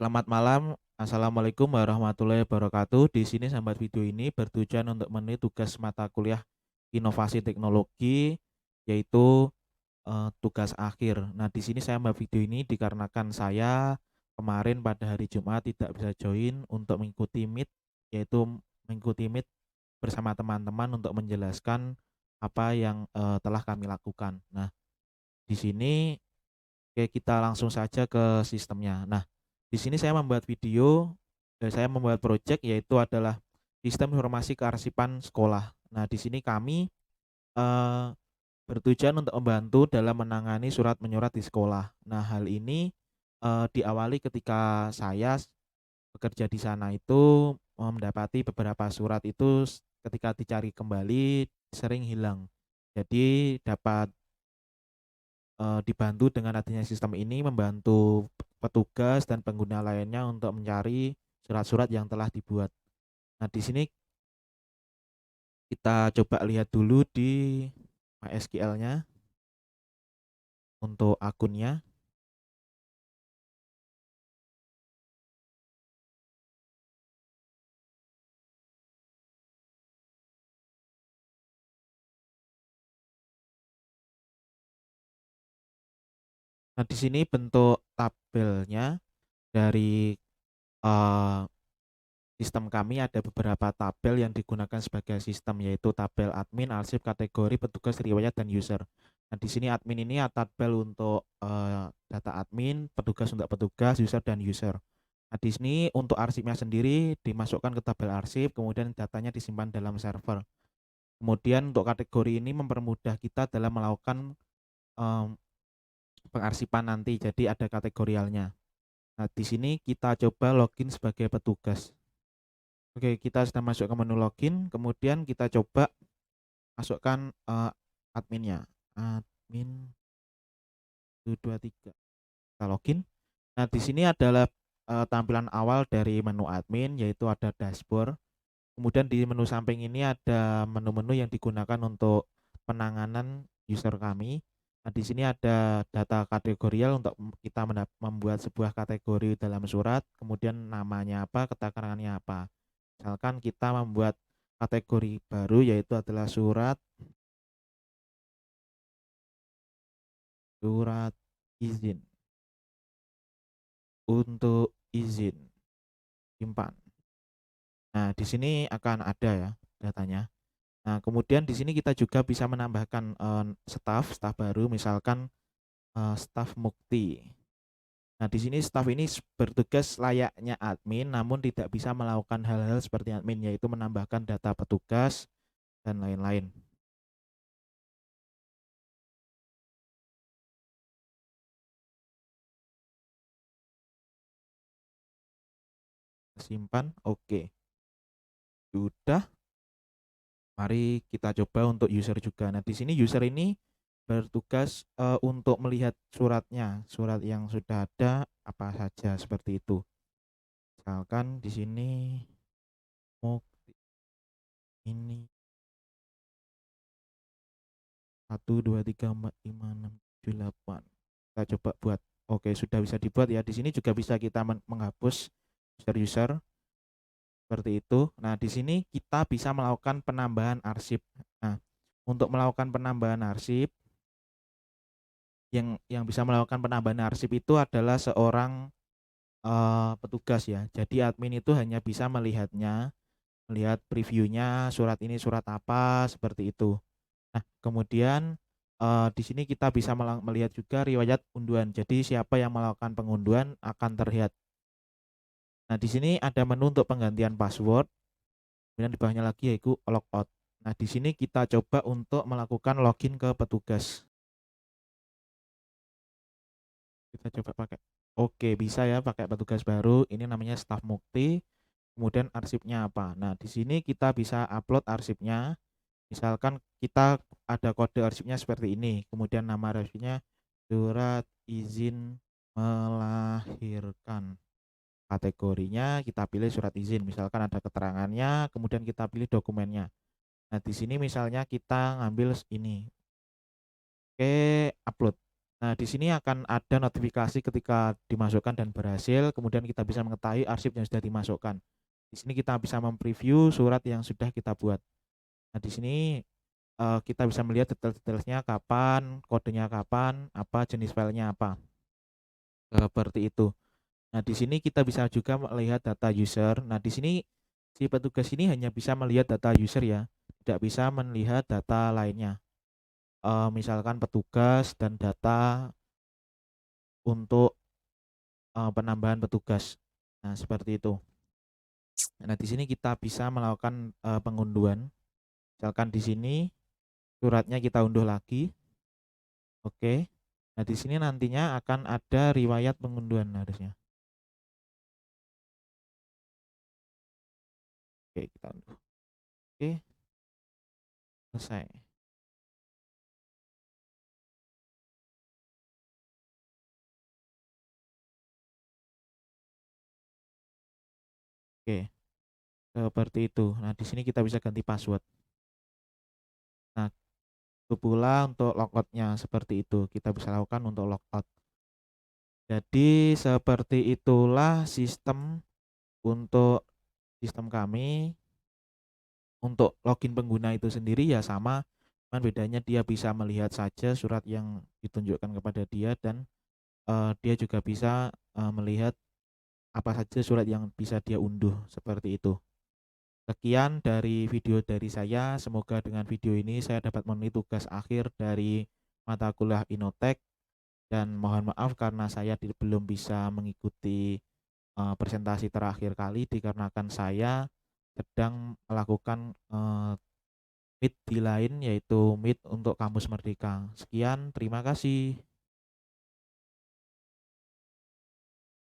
Selamat malam, Assalamualaikum warahmatullahi wabarakatuh. Di sini sambat video ini bertujuan untuk memenuhi tugas mata kuliah inovasi teknologi, yaitu tugas akhir. Nah, di sini saya membuat video ini dikarenakan saya kemarin pada hari Jumat tidak bisa join untuk mengikuti Meet, yaitu mengikuti Meet bersama teman-teman untuk menjelaskan apa yang telah kami lakukan. Nah, di sini oke, kita langsung saja ke sistemnya. Nah, di sini saya membuat video, saya membuat project yaitu adalah sistem informasi kearsipan sekolah. Nah, di sini kami eee, bertujuan untuk membantu dalam menangani surat menyurat di sekolah. Nah, hal ini diawali ketika saya bekerja di sana itu mendapati beberapa surat itu ketika dicari kembali sering hilang. Jadi dapat dibantu dengan adanya sistem ini membantu petugas dan pengguna lainnya untuk mencari surat-surat yang telah dibuat. Nah, di sini kita coba lihat dulu di MySQL-nya untuk akunnya. Nah, di sini bentuk tabelnya dari, eee, sistem kami ada beberapa tabel yang digunakan sebagai sistem, yaitu tabel admin, arsip, kategori, petugas, riwayat, dan user. Nah, di sini admin ini tabel untuk, data admin, petugas untuk petugas, user, dan user. Nah, di sini untuk arsipnya sendiri dimasukkan ke tabel arsip, kemudian datanya disimpan dalam server. Kemudian untuk kategori ini mempermudah kita dalam melakukan, mmm, pengarsipan nanti, jadi ada kategorialnya. Nah, di sini kita coba login sebagai petugas. Oke, kita sudah masuk ke menu login, kemudian kita coba masukkan, adminnya, admin 123. Kita login. Nah, di sini adalah, tampilan awal dari menu admin, yaitu ada dashboard. Kemudian di menu samping ini ada menu-menu yang digunakan untuk penanganan user kami. Nah, di sini ada data kategorial untuk kita membuat sebuah kategori dalam surat, kemudian namanya apa, keterangannya apa. Misalkan kita membuat kategori baru yaitu adalah surat surat izin, untuk izin, simpan. Nah, di sini akan ada ya datanya. Nah, kemudian di sini kita juga bisa menambahkan, staf baru misalkan, staf mukti. Nah, di sini staf ini bertugas layaknya admin namun tidak bisa melakukan hal-hal seperti admin, yaitu menambahkan data petugas dan lain-lain. Simpan, oke. Sudah, mari kita coba untuk user juga. Nah, di sini user ini bertugas, untuk melihat suratnya, surat yang sudah ada apa saja seperti itu. Misalkan di sini mukti ini 1, 2, 3, 4, 5, 6, 7, 8. Kita coba buat. Oke, sudah bisa dibuat ya. Di sini juga bisa kita menghapus user-user seperti itu. Nah, di sini kita bisa melakukan penambahan arsip. Nah, untuk melakukan penambahan arsip, yang bisa melakukan penambahan arsip itu adalah seorang, petugas ya. Jadi admin itu hanya bisa melihatnya, melihat previewnya, surat ini surat apa, seperti itu. Nah, kemudian, di sini kita bisa melihat juga riwayat unduhan. Jadi siapa yang melakukan pengunduhan akan terlihat. Nah, di sini ada menu untuk penggantian password, kemudian di bawahnya lagi yaitu logout. Nah, di sini kita coba untuk melakukan login ke petugas. Kita coba pakai. Oke, bisa ya pakai petugas baru. Ini namanya staf mukti. Kemudian arsipnya apa? Nah, di sini kita bisa upload arsipnya. Misalkan kita ada kode arsipnya seperti ini. Kemudian nama arsipnya surat izin melahirkan. Kategorinya kita pilih surat izin. Misalkan ada keterangannya, kemudian kita pilih dokumennya. Nah, di sini misalnya kita ngambil ini. Oke, upload. Nah, di sini akan ada notifikasi ketika dimasukkan dan berhasil, kemudian kita bisa mengetahui arsip yang sudah dimasukkan. Di sini kita bisa mempreview surat yang sudah kita buat. Nah, di sini kita bisa melihat detail-detailnya kapan, kodenya kapan, apa jenis filenya apa. Seperti itu. Nah, di sini kita bisa juga melihat data user. Nah, di sini si petugas ini hanya bisa melihat data user ya, tidak bisa melihat data lainnya. Misalkan petugas dan data untuk penambahan petugas. Nah, seperti itu. Nah, di sini kita bisa melakukan pengunduhan. Misalkan di sini suratnya kita unduh lagi. Oke. Nah, di sini nantinya akan ada riwayat pengunduhan harusnya. Oke, kita unduh. Oke, selesai. Oke, seperti itu. Nah, di sini kita bisa ganti password. Nah, itu pula untuk logoutnya seperti itu. Kita bisa lakukan untuk logout. Jadi seperti itulah untuk sistem kami. Untuk login pengguna itu sendiri ya sama, cuman bedanya dia bisa melihat saja surat yang ditunjukkan kepada dia dan dia juga bisa melihat apa saja surat yang bisa dia unduh seperti itu. Sekian dari video dari saya. Semoga dengan video ini saya dapat memenuhi tugas akhir dari mata kuliah Inotek, dan mohon maaf karena saya belum bisa mengikuti presentasi terakhir kali dikarenakan saya sedang melakukan Meet di lain, yaitu Meet untuk Kampus Merdeka. Sekian, terima kasih.